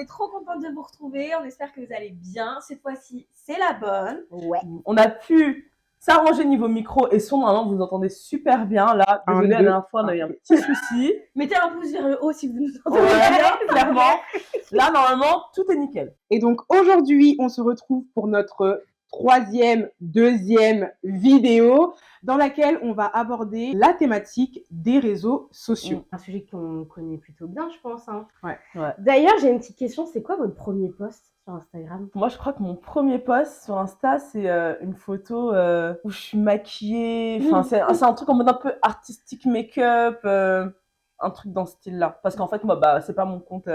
est trop contente de vous retrouver. On espère que vous allez bien. Cette fois-ci, c'est la bonne. Ouais. On a pu s'arranger niveau micro et son. Maintenant, vous entendez super bien. Là, désolé, la dernière fois, on a eu un petit souci. Mettez un pouce vers le haut si vous nous entendez Ouais, bien. clairement. Là, normalement, tout est nickel. Et donc, aujourd'hui, on se retrouve pour notre deuxième vidéo dans laquelle on va aborder la thématique des réseaux sociaux. Un sujet qu'on connaît plutôt bien, je pense. Hein. Ouais. D'ailleurs, j'ai une petite question. C'est quoi votre premier post sur Instagram? Moi, je crois que mon premier post sur Insta, c'est une photo où je suis maquillée. Enfin, c'est un truc en mode un peu artistique make-up, un truc dans ce style-là. Parce qu'en fait, moi, c'est pas mon compte.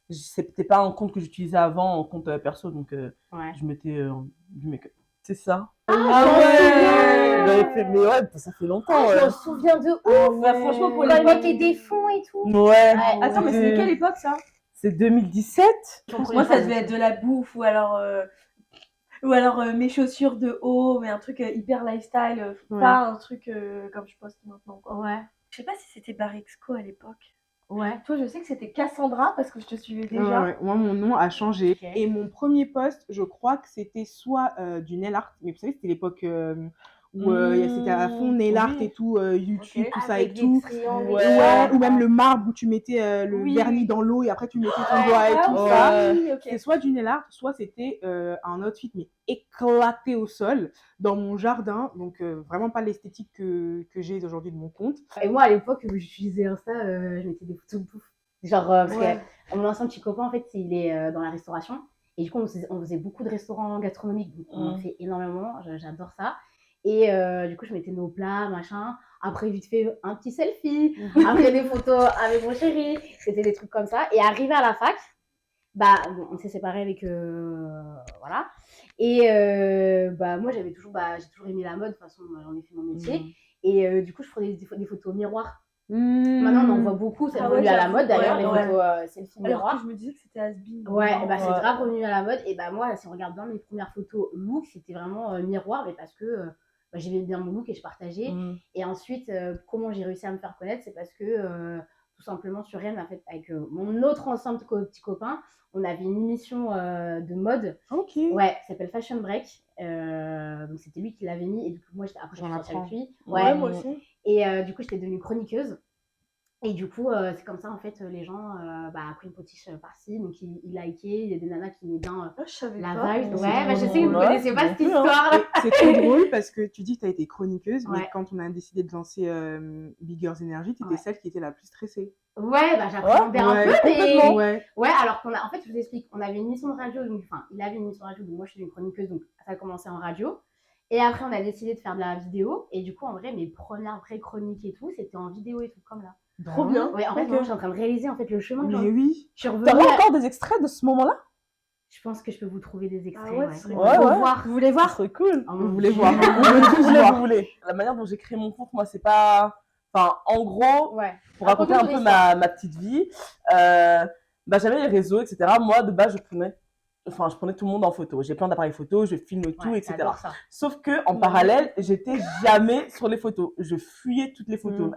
C'était pas un compte que j'utilisais avant en compte perso, donc je mettais du make-up. C'est ça. Mais ouais, ça fait longtemps. Je m'en souviens de ouf. Bah, franchement, pour On va l'époque. mettre des fonds et tout. Ouais. Attends, mais c'est quelle époque ça? C'est 2017. Moi, ça devait être de la bouffe ou alors mes chaussures de haut, mais un truc hyper lifestyle, pas un truc comme je poste maintenant. Quoi. Ouais. Je sais pas si c'était Barexco à l'époque. Ouais. Toi, je sais que c'était Cassandra parce que je te suivais déjà. Ouais, moi, mon nom a changé. Ok. Et mon premier post, je crois que c'était soit du nail art, mais vous savez, c'était l'époque où c'était à fond nail art et tout, YouTube, tout ça et Avec des tout. triangles. Ouais, ou même le marbre où tu mettais le vernis dans l'eau et après tu mettais ton doigt et tout ça. Oui, ok. C'était soit du nail art, soit c'était un outfit mais éclaté au sol dans mon jardin. Donc vraiment pas l'esthétique que j'ai aujourd'hui de mon compte. Et moi, à l'époque où j'utilisais Insta, je mettais des photos de bouffe. Genre, parce que mon ancien petit copain, en fait, il est dans la restauration. Et du coup, on faisait beaucoup de restaurants gastronomiques. Donc, on en fait énormément. J'adore ça. Et du coup, je mettais nos plats, machin. Après, vite fait, un petit selfie. Après, des photos avec mon chéri. C'était des trucs comme ça. Et arrivé à la fac, on s'est séparés avec... voilà. Et moi, j'ai toujours aimé la mode. De toute façon, j'en ai fait mon métier. Et du coup, je prenais des photos au miroir. Maintenant, on en voit beaucoup. C'est revenu à la mode, d'ailleurs, les photos selfie miroir. Alors que je me disais que c'était has-been. Ouais, c'est grave revenu à la mode. Et moi, si on regarde bien mes premières photos look, c'était vraiment miroir, mais parce que j'aimais bien mon look et je partageais. Et ensuite, comment j'ai réussi à me faire connaître, c'est parce que tout simplement sur Rennes, en fait, avec mon autre ensemble de petits copains, on avait une émission de mode. Ok. Ouais, qui s'appelle Fashion Break. Donc c'était lui qui l'avait mis. Et du coup, moi, après, j'en apprends avec lui. Ouais, moi aussi. Et du coup, j'étais devenue chroniqueuse. Et du coup, c'est comme ça, en fait, les gens après une potiche par-ci, donc ils likaient, il y a des nanas qui aimaient bien la vibe. Ouais, je sais que vous ne connaissez pas cette histoire. C'est trop drôle parce que tu dis que tu as été chroniqueuse, mais Ouais. quand on a décidé de lancer Big Girls Energy, tu étais celle qui était la plus stressée. Ouais, j'appréhendais un peu, mais... complètement. Ouais. Alors qu'on a... En fait, je vous explique, on avait une émission de radio, il avait une émission de radio, donc moi, je suis une chroniqueuse, donc ça a commencé en radio. Et après, on a décidé de faire de la vidéo, et du coup, en vrai, mes premières vraies chroniques et tout, c'était en vidéo et tout, comme là. Trop bien. Ouais, en fait, moi, je suis en train de réaliser en fait le chemin que Mais oui. je suis revenue. T'as encore des extraits de ce moment-là? Je pense que je peux vous trouver des extraits. Ah ouais, ouais. ce serait Faut cool. Ouais. voir. Vous voulez voir? Ça serait cool. Oh, Vous mon voulez Dieu. voir. Vous voulez. La manière dont j'ai créé mon compte, moi, c'est pas... Enfin, en gros, Ouais. pour raconter un peu ma petite vie, j'avais les réseaux, etc. Moi, de base, je prenais tout le monde en photo. J'ai plein d'appareils photo, je filme tout, etc. J'adore ça. Sauf que en parallèle, j'étais jamais sur les photos. Je fuyais toutes les photos.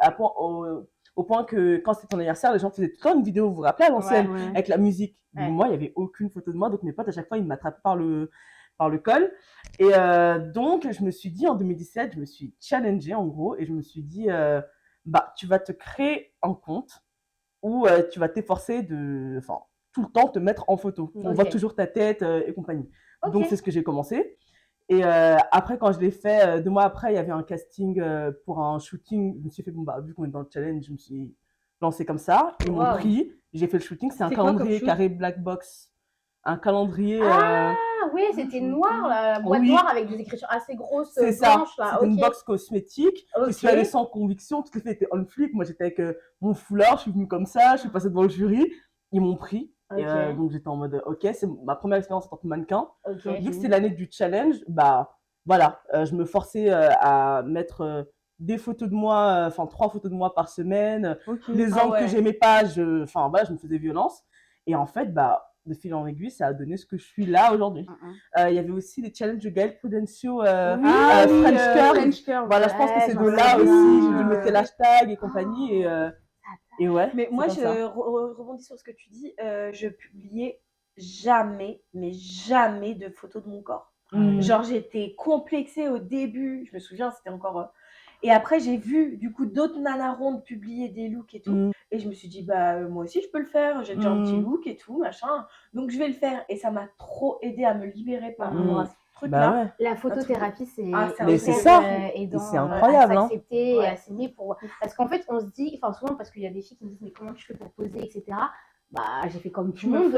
Au point que quand c'était ton anniversaire, les gens faisaient tout le temps une vidéo, vous vous rappelez, à l'ancienne, Ouais. avec la musique. Ouais. Moi, il n'y avait aucune photo de moi, donc mes potes, à chaque fois, ils m'attrapaient par le col. Et donc, je me suis dit, en 2017, je me suis challengée, en gros, et je me suis dit, tu vas te créer un compte où tu vas t'efforcer de, tout le temps, te mettre en photo. On voit toujours ta tête et compagnie. Okay. Donc, c'est ce que j'ai commencé. Et après, quand je l'ai fait, 2 mois après, il y avait un casting pour un shooting. Je me suis fait, vu qu'on est dans le challenge, je me suis lancée comme ça. Ils m'ont pris, j'ai fait le shooting. C'est un calendrier carré black box. Un calendrier. Ah oui, c'était noir, la boîte noire avec des écritures assez grosses. C'est ça. Là. C'était une box cosmétique. Je suis allée sans conviction. Tout fait était on flic. Moi, j'étais avec mon foulard. Je suis venue comme ça. Je suis passée devant le jury. Ils m'ont pris. Et donc j'étais en mode ok, c'est ma première expérience en tant que mannequin. Vu que c'était l'année du challenge, je me forçais à mettre des photos de moi, 3 photos de moi par semaine. Les angles que j'aimais pas, je me faisais violence. Et en fait, de fil en aiguille, ça a donné ce que je suis là aujourd'hui. Il y avait aussi les challenges de Gaël Prudencio, French Curl. Voilà, je pense que c'est de là aussi. Je mettais l'hashtag et compagnie. Et ouais. Mais moi, je rebondis sur ce que tu dis. Je publiais jamais, mais jamais de photos de mon corps. Genre, j'étais complexée au début. Je me souviens, c'était encore... Et après, j'ai vu, du coup, d'autres nanas rondes publier des looks et tout. Et je me suis dit, bah, moi aussi, je peux le faire. J'ai déjà un petit look et tout, machin. Donc, je vais le faire. Et ça m'a trop aidé à me libérer par rapport à ce truc-là. Bah ouais. La photothérapie, c'est Mais c'est ça. aidant C'est incroyable, à hein. s'accepter et Ouais. à s'aimer pour... Parce qu'en fait, on se dit, enfin souvent, parce qu'il y a des filles qui me disent, mais comment tu fais pour poser, etc. Bah, j'ai fait comme tout le monde.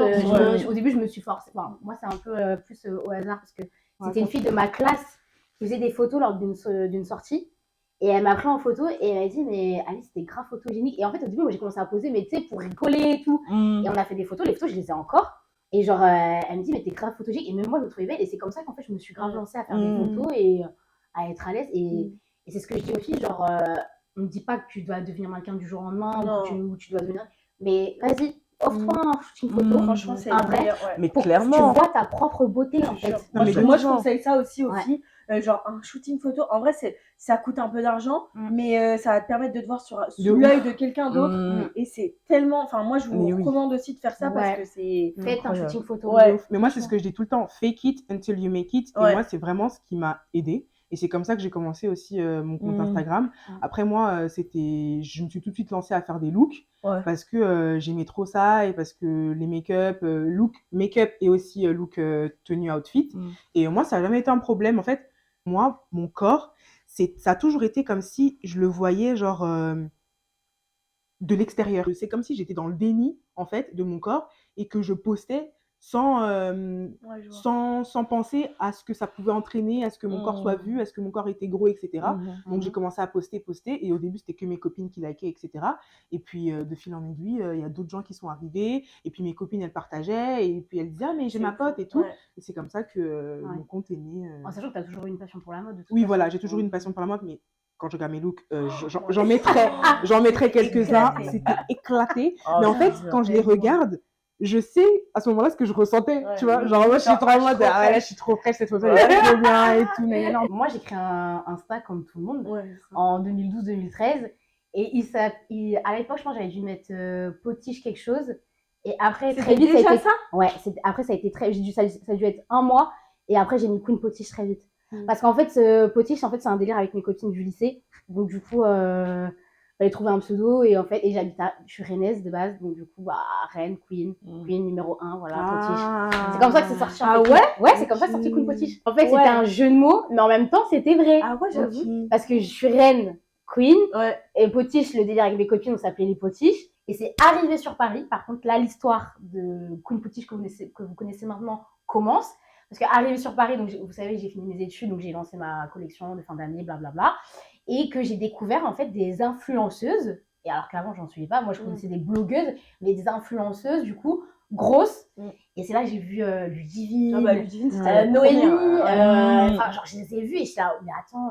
Au début, je me suis forcée. Enfin, moi, c'est un peu plus au hasard parce que c'était une fille de ma classe qui faisait des photos lors d'une sortie. Et elle m'a pris en photo et elle m'a dit, mais Alice, c'était grave photogénique. Et en fait, au début, moi, j'ai commencé à poser, mais tu sais, pour rigoler et tout. Et on a fait des photos. Les photos, je les ai encore. Et genre, elle me dit, mais t'es grave photogénique. Et même moi, je me trouvais belle. Et c'est comme ça qu'en fait, je me suis grave lancée à faire des photos et à être à l'aise. Et c'est ce que je dis aux filles, genre, on ne dit pas que tu dois devenir mannequin du jour au lendemain ou tu dois devenir. Mais vas-y, offre-toi un shooting photo. Franchement, c'est un vrai. Mais Pour que clairement. tu vois ta propre beauté, en fait. Non, mais Moi, je conseille ça aussi aux Ouais. filles. Genre, un shooting photo, en vrai, ça coûte un peu d'argent, mais ça va te permettre de te voir sous l'œil de quelqu'un d'autre. Et c'est tellement. Enfin, moi, je vous Mais oui. recommande aussi de faire ça parce Ouais. que c'est. Faites un Incroyable. shooting photo. Ouais. Mais moi, c'est ce que je dis tout le temps. Fake it until you make it. Et Ouais. moi, c'est vraiment ce qui m'a aidée. Et c'est comme ça que j'ai commencé aussi mon compte Instagram. Mm. Après, moi, je me suis tout de suite lancée à faire des looks parce que j'aimais trop ça et parce que les make-up, look, make-up et aussi look tenue outfit. Et moi, ça n'a jamais été un problème. En fait, moi, mon corps, ça a toujours été comme si je le voyais genre de l'extérieur. C'est comme si j'étais dans le déni, en fait, de mon corps et que je postais sans, sans penser à ce que ça pouvait entraîner, à ce que mon corps soit vu, à ce que mon corps était gros, etc. Donc, j'ai commencé à poster. Et au début, c'était que mes copines qui likaient, etc. Et puis, de fil en aiguille, il y a d'autres gens qui sont arrivés. Et puis, mes copines, elles partageaient. Et puis, elles disaient, ah, mais j'ai ma pote et tout. Et c'est comme ça que mon compte est né. En sachant que tu as toujours eu une passion pour la mode. De toute Oui, façon. voilà, j'ai toujours eu une passion pour la mode, mais quand je regarde mes looks, j'en mettrais quelques-uns. Éclaté. C'était éclaté. Oh, Mais en fait, c'est quand je les regarde, je sais à ce moment-là ce que je ressentais, tu vois. Genre, moi, je suis trop en mode, ah ouais, là, je suis trop fraîche, cette photo, elle est trop bien et tout. Mais non. Moi, j'ai créé un Insta comme tout le monde en 2012-2013. Et à l'époque, je pense que j'avais dû mettre potiche quelque chose. Et après, très vite, déjà ça a été... ça Ouais, après, ça a été très... ça a dû être un mois. Et après, j'ai mis Queen Potiche très vite. Parce qu'en fait, Potiche, en fait, c'est un délire avec mes copines du lycée. Donc, du coup, fallait trouver un pseudo. Et en fait, je suis rennaise de base. Donc, du coup, Reine, Queen numéro 1, voilà, Potiche. C'est comme ça que c'est sorti. Ah ouais? Ouais, c'est comme ça que c'est sorti Queen Potiche. En fait, c'était un jeu de mots, mais en même temps, c'était vrai. Ah ouais, j'avoue. Parce que je suis reine, Queen, Ouais. et Potiche, le délire avec mes copines, on s'appelait les Potiches. Et c'est arrivé sur Paris. Par contre, là, l'histoire de Queen Potiche que vous connaissez maintenant commence. Parce qu'arrivé sur Paris, donc vous savez, j'ai fini mes études, donc j'ai lancé ma collection de fin d'année, blablabla. Et que j'ai découvert en fait des influenceuses. Et alors qu'avant, j'en suivais pas. Moi, je connaissais des blogueuses, mais des influenceuses, du coup, grosses. Et c'est là que j'ai vu Ludivine, Noémie. Enfin, genre, je les ai vues et je suis là, mais attends,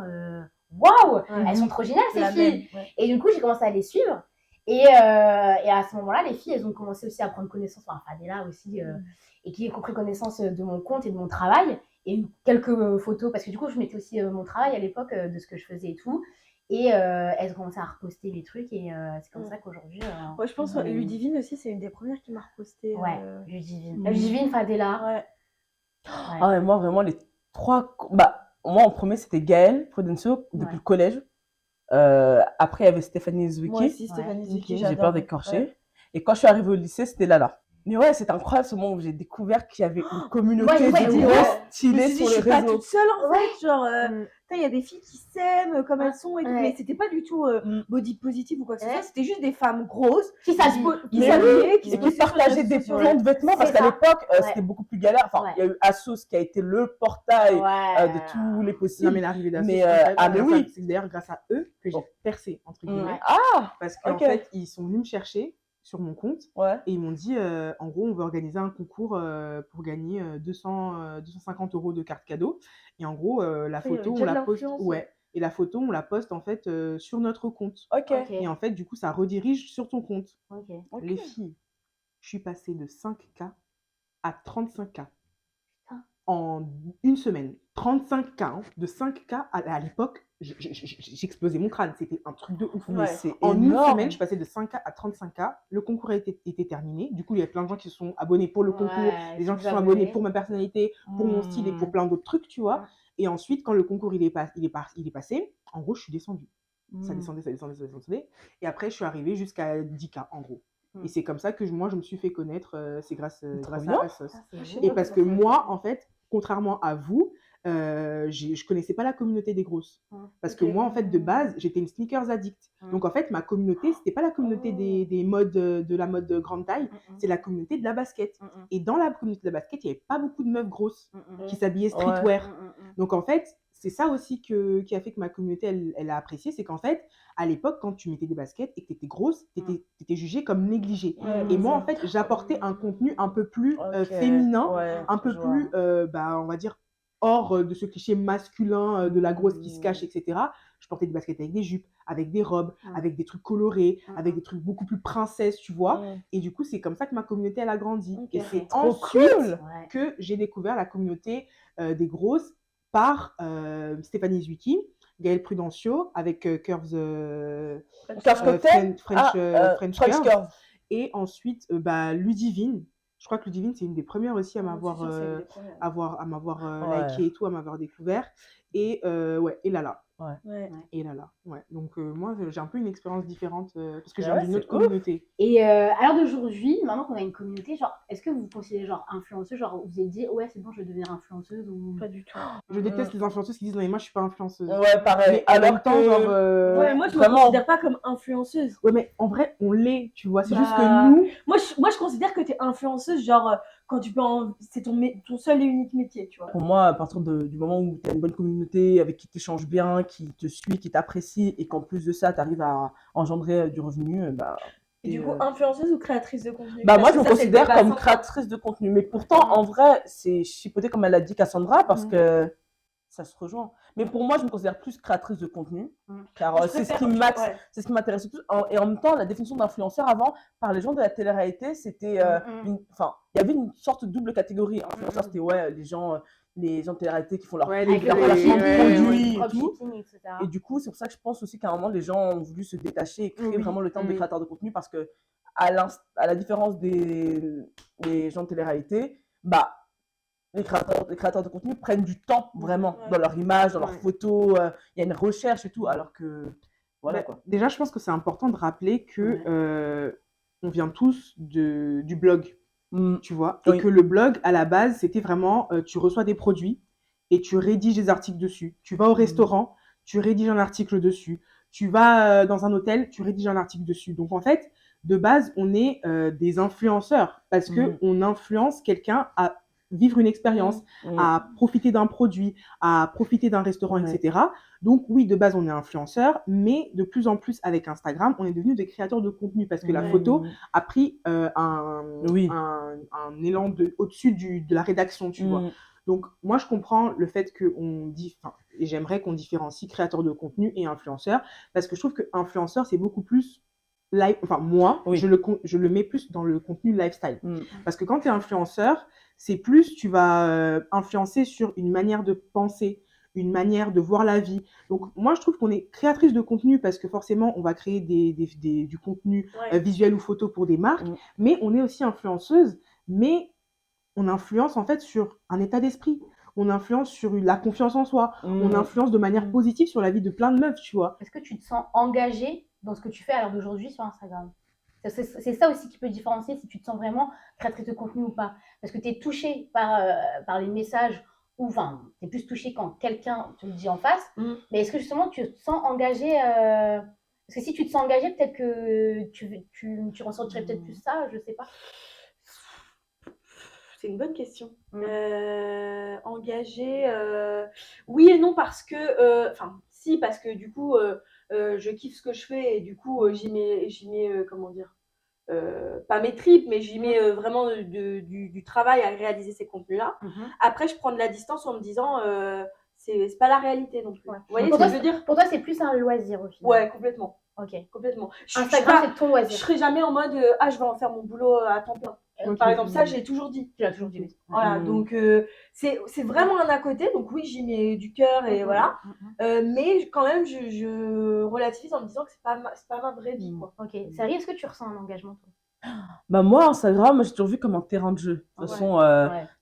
waouh, elles sont trop géniales, ces filles. Et du coup, j'ai commencé à les suivre. Et à ce moment-là, les filles, elles ont commencé aussi à prendre connaissance, enfin, Fadela aussi, et qui ont pris connaissance de mon compte et de mon travail. Et quelques photos, parce que du coup, je mettais aussi mon travail à l'époque de ce que je faisais et tout. Et elles ont commencé à reposter les trucs, et c'est comme ça qu'aujourd'hui. Ouais, je pense que Ludivine aussi, c'est une des premières qui m'a reposté. Ouais, Ludivine. Ludivine, Fadela. Ouais. Ah ouais, moi, vraiment, les trois. Bah, moi, en premier, c'était Gaëlle Prudencio, depuis le collège. Après, il y avait Stéphanie Zwicky. Moi aussi, Stéphanie Zwicky, j'ai peur d'écorcher. Ouais. Et quand je suis arrivée au lycée, c'était Lala. Mais ouais, c'était incroyable ce moment où j'ai découvert qu'il y avait une communauté de grosses stylées sur les réseaux. Je suis pas toute seule en fait, genre, il y a des filles qui s'aiment comme elles sont et tout, mais c'était pas du tout body positive ou quoi que ce soit, c'était juste des femmes grosses qui s'habillaient, qui partageaient des plans de vêtements, parce qu'à l'époque, c'était beaucoup plus galère. Enfin, il y a eu Asos qui a été le portail de tous les possibles. Non, mais l'arrivée d'Asos, mais oui, c'est d'ailleurs grâce à eux que j'ai percé, entre guillemets. Parce qu'en fait, ils sont venus me chercher sur mon compte et ils m'ont dit en gros on veut organiser un concours pour gagner 250 € de carte cadeau et en gros la photo on la poste et la photo on la poste en fait sur notre compte et en fait du coup ça redirige sur ton compte. Les filles, je suis passée de 5K à 35K en une semaine. 35K, hein, de 5K à l'époque, j'explosais mon crâne, c'était un truc de ouf. Mais c'est En une énorme. semaine, je passais de 5K à 35K, le concours était terminé, du coup il y a plein de gens qui se sont abonnés pour le concours, des gens qui se sont abonnés pour ma personnalité, pour mon style et pour plein d'autres trucs, tu vois. Et ensuite, quand le concours il est passé, en gros, je suis descendue. Ça descendait. Et après, je suis arrivée jusqu'à 10K, en gros. Et c'est comme ça que moi, je me suis fait connaître, c'est grâce à ASOS. Et parce que moi, en fait, contrairement à vous, je connaissais pas la communauté des grosses. Parce que moi, en fait, de base, j'étais une sneakers addict. Donc, en fait, ma communauté, c'était pas la communauté des modes, de la mode grande taille, c'est la communauté de la basket. Et dans la communauté de la basket, il n'y avait pas beaucoup de meufs grosses qui s'habillaient streetwear. Donc, en fait, c'est ça aussi qui a fait que ma communauté, elle a apprécié, c'est qu'en fait, à l'époque, quand tu mettais des baskets et que tu étais grosse, tu étais jugée comme négligée. Et moi, en fait, j'apportais un contenu un peu plus féminin, un peu plus, on va dire, hors de ce cliché masculin de la grosse qui se cache, etc. Je portais des baskets avec des jupes, avec des robes, avec des trucs colorés, avec des trucs beaucoup plus princesses, tu vois. Et du coup, c'est comme ça que ma communauté, elle a grandi. Et c'est ensuite que j'ai découvert la communauté des grosses par Stéphanie Zwicky, Gaëlle Prudencio avec Curves French Curves. Et ensuite, Ludivine. Je crois que Ludivine, c'est une des premières aussi à m'avoir liké et tout, à m'avoir découvert. Et Lala. Et Lala. Donc, moi, j'ai un peu une expérience différente parce que j'ai une autre communauté. Et à l'heure d'aujourd'hui, maintenant qu'on a une communauté, genre, est-ce que vous vous considérez genre influenceuse? Genre, vous vous êtes dit, ouais, c'est bon, je vais devenir influenceuse ou pas du tout? Je déteste les influenceuses qui disent, non, mais moi, je suis pas influenceuse. Ouais, pareil. Mais en même temps, genre. moi, je me considère pas comme influenceuse. Ouais, mais en vrai, on l'est, tu vois. C'est juste que nous. Moi, je considère que t'es influenceuse, genre. Quand tu peux c'est ton seul et unique métier, tu vois. Pour moi, à partir du moment où tu as une bonne communauté, avec qui tu échanges bien, qui te suit, qui t'apprécie, et qu'en plus de ça, tu arrives à engendrer du revenu, Et du coup, influenceuse ou créatrice de contenu? Moi, je me considère comme créatrice de contenu. Mais pourtant, en vrai, c'est chipoté comme elle a dit Cassandra, parce que ça se rejoint. Mais pour moi, je me considère plus créatrice de contenu, car c'est ce qui m'intéresse le plus. Et en même temps, la définition d'influenceur avant, par les gens de la télé-réalité, c'était il y avait une sorte de double catégorie. Influenceur, c'était les gens de télé-réalité qui font leur relation de produits et tout. Et du coup, c'est pour ça que je pense aussi qu'à un moment, les gens ont voulu se détacher et créer vraiment le terme de créateur de contenu, parce que à la différence des gens de télé-réalité, les créateurs de contenu prennent du temps vraiment dans leur image, dans leurs photos, il y a une recherche et tout, alors que voilà quoi. Déjà, je pense que c'est important de rappeler que on vient tous du blog, tu vois, et que le blog à la base c'était vraiment tu reçois des produits et tu rédiges des articles dessus. Tu vas au restaurant, tu rédiges un article dessus. Tu vas dans un hôtel, tu rédiges un article dessus. Donc en fait, de base, on est des influenceurs parce que on influence quelqu'un à vivre une expérience, à profiter d'un produit, à profiter d'un restaurant, etc. Donc oui, de base, on est influenceur, mais de plus en plus avec Instagram, on est devenu des créateurs de contenu parce que la photo a pris un élan au-dessus de la rédaction, tu vois. Donc moi, je comprends le fait qu'on dit, et j'aimerais qu'on différencie créateur de contenu et influenceur, parce que je trouve que influenceur, c'est beaucoup plus moi, je le mets plus dans le contenu lifestyle. Parce que quand tu es influenceur, c'est plus, tu vas influencer sur une manière de penser, une manière de voir la vie. Donc, moi, je trouve qu'on est créatrice de contenu parce que forcément, on va créer du contenu visuel ou photo pour des marques, mais on est aussi influenceuse, mais on influence en fait sur un état d'esprit. On influence sur la confiance en soi. On influence de manière positive sur la vie de plein de meufs, tu vois. Est-ce que tu te sens engagée dans ce que tu fais à l'heure d'aujourd'hui sur Instagram? C'est ça aussi qui peut différencier si tu te sens vraiment créatrice de contenu ou pas. Parce que tu es touchée par les messages, ou enfin, tu es plus touchée quand quelqu'un te le dit en face. Mais est-ce que justement tu te sens engagée Parce que si tu te sens engagée, peut-être que tu ressentirais peut-être plus ça, je sais pas. C'est une bonne question. Engagée, oui et non, parce que, si, parce que du coup, je kiffe ce que je fais et du coup, j'y mets comment dire, pas mes tripes, mais j'y mets vraiment du travail à réaliser ces contenus-là. Après, je prends de la distance en me disant, c'est pas la réalité non plus. Vous voyez ce que je veux dire? Pour toi, c'est plus un loisir au final. Ouais, complètement. Ok. Complètement. Instagram, c'est ton loisir. Je serai jamais en mode, je vais en faire mon boulot à temps plein. Par exemple, ça, j'ai toujours dit. Tu l'as toujours dit, oui. Voilà, donc c'est vraiment un à côté. Donc oui, j'y mets du cœur et voilà. Mais quand même, je relativise en me disant que c'est pas ma vraie vie, quoi. Ok. Sari, est-ce que tu ressens un engagement, toi? Bah moi, Instagram, j'ai toujours vu comme un terrain de jeu. De toute façon,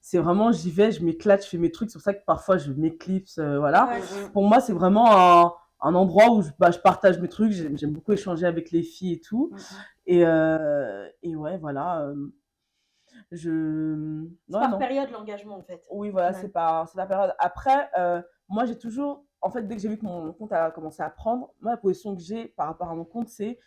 c'est vraiment, j'y vais, je m'éclate, je fais mes trucs. C'est pour ça que parfois, je m'éclipse, voilà. Pour moi, c'est vraiment un endroit où je partage mes trucs. J'aime beaucoup échanger avec les filles et tout. Et ouais, voilà. C'est par période, l'engagement, en fait. Oui, voilà, c'est la période. Après, moi, j'ai toujours... En fait, dès que j'ai vu que mon compte a commencé à prendre, moi, la position que j'ai par rapport à mon compte, c'est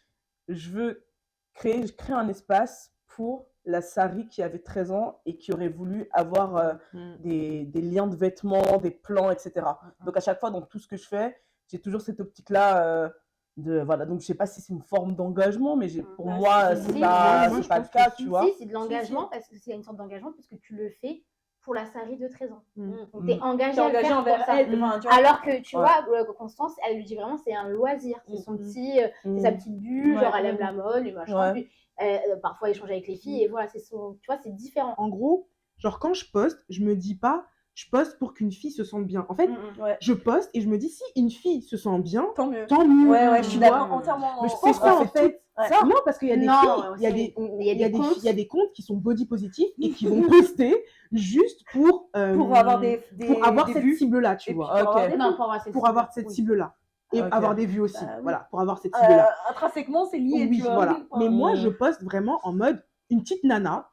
je veux créer un espace pour la Sari qui avait 13 ans et qui aurait voulu avoir des liens de vêtements, des plans, etc. Donc, à chaque fois, dans tout ce que je fais, j'ai toujours cette optique-là voilà. Donc, je sais pas si c'est une forme d'engagement, mais pour moi, c'est pas le cas, tu vois. Si, c'est de l'engagement, parce que c'est une sorte d'engagement, parce que tu le fais pour la Sari de 13 ans. Donc, t'es engagé à le faire envers elle. Alors que, tu vois, Constance, elle lui dit vraiment, c'est un loisir. C'est son petit, c'est sa petite bulle, genre elle aime la mode, les machins. Puis, parfois échanger avec les filles, et voilà, tu vois, c'est différent. En gros, genre quand je poste, je me dis pas, je poste pour qu'une fille se sente bien. En fait, je poste et je me dis, si une fille se sent bien, tant mieux. Ouais, je suis d'accord entièrement. Mais je pense pas, en fait. Non, parce qu'il y a des filles, il y a des comptes qui sont body positifs et qui vont poster juste pour avoir cette cible-là, tu vois. Pour avoir cette cible-là. Et avoir des vues aussi. Voilà, pour avoir cette cible-là. Intrinsèquement, c'est lié, tu vois. Voilà. Mais moi, je poste vraiment en mode une petite nana.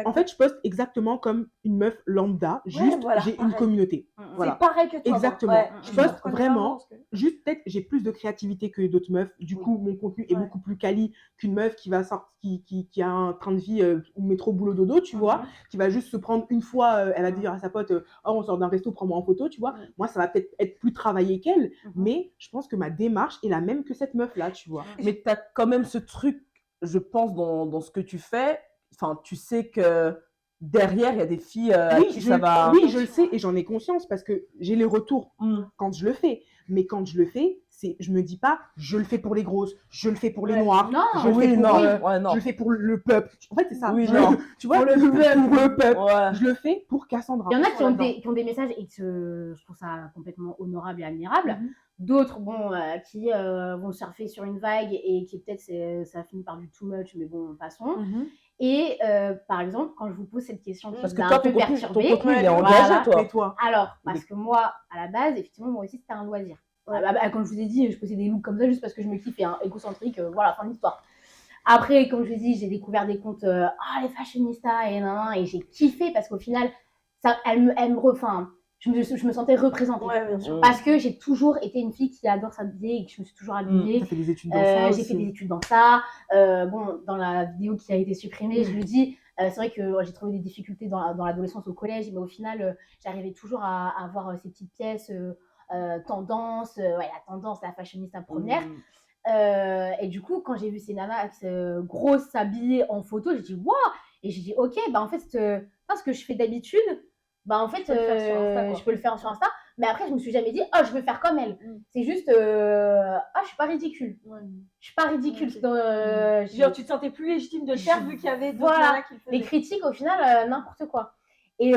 En fait, je poste exactement comme une meuf lambda. Juste, j'ai une communauté. Voilà. C'est pareil que toi. Exactement. Je poste vraiment. Juste, peut-être, j'ai plus de créativité que d'autres meufs. Du coup, mon contenu est beaucoup plus quali qu'une meuf qui va sortir, qui a un train de vie métro boulot dodo, tu vois, qui va juste se prendre une fois. Elle va dire à sa pote, oh, on sort d'un resto, prends-moi en photo, tu vois. Moi, ça va peut-être être plus travaillé qu'elle, mais je pense que ma démarche est la même que cette meuf-là, tu vois. Mais tu as quand même ce truc, je pense, dans ce que tu fais, enfin, tu sais que derrière, il y a des filles à qui ça va... Oui, je le sais et j'en ai conscience parce que j'ai les retours quand je le fais. Mais quand je le fais, je me dis pas, je le fais pour les grosses, je le fais pour les noirs, je le fais pour le peuple. En fait, c'est ça. Oui, non. Tu vois, pour le peuple. Je le fais pour Cassandra. Il y en a qui ont des messages et je trouve ça complètement honorable et admirable. D'autres, qui vont surfer sur une vague et qui peut-être ça finit par du too much, mais bon, passons. Et par exemple, quand je vous pose cette question qui vous a un peu perturbé, ton contenu, il est engagé, toi. Alors, parce que moi, à la base, effectivement, moi aussi, c'était un loisir. Comme je vous ai dit, je posais des looks comme ça juste parce que je me kiffe et égocentrique, voilà, fin de l'histoire. Après, comme je vous ai dit, j'ai découvert des comptes, les fashionistas et j'ai kiffé parce qu'au final, je me sentais représentée. Parce que j'ai toujours été une fille qui adore s'habiller et que je me suis toujours habillée. T'as fait des études dans ça j'ai fait des études dans ça. Dans la vidéo qui a été supprimée, je le dis, c'est vrai que j'ai trouvé des difficultés dans l'adolescence au collège, mais au final, j'arrivais toujours à avoir ces petites pièces tendance, la tendance, la fashionista première. Et du coup, quand j'ai vu ces nanas grosses s'habiller en photo, j'ai dit waouh! Et j'ai dit ok, en fait, ce que je fais d'habitude, en fait, je peux le faire sur Insta. Mais après, je me suis jamais dit, oh, je veux faire comme elle. C'est juste, je suis pas ridicule. Je suis pas ridicule. Genre, tu te sentais plus légitime de le faire vu qu'il y avait d'autres nanas qui le faisaient. Les critiques, au final, n'importe quoi. Et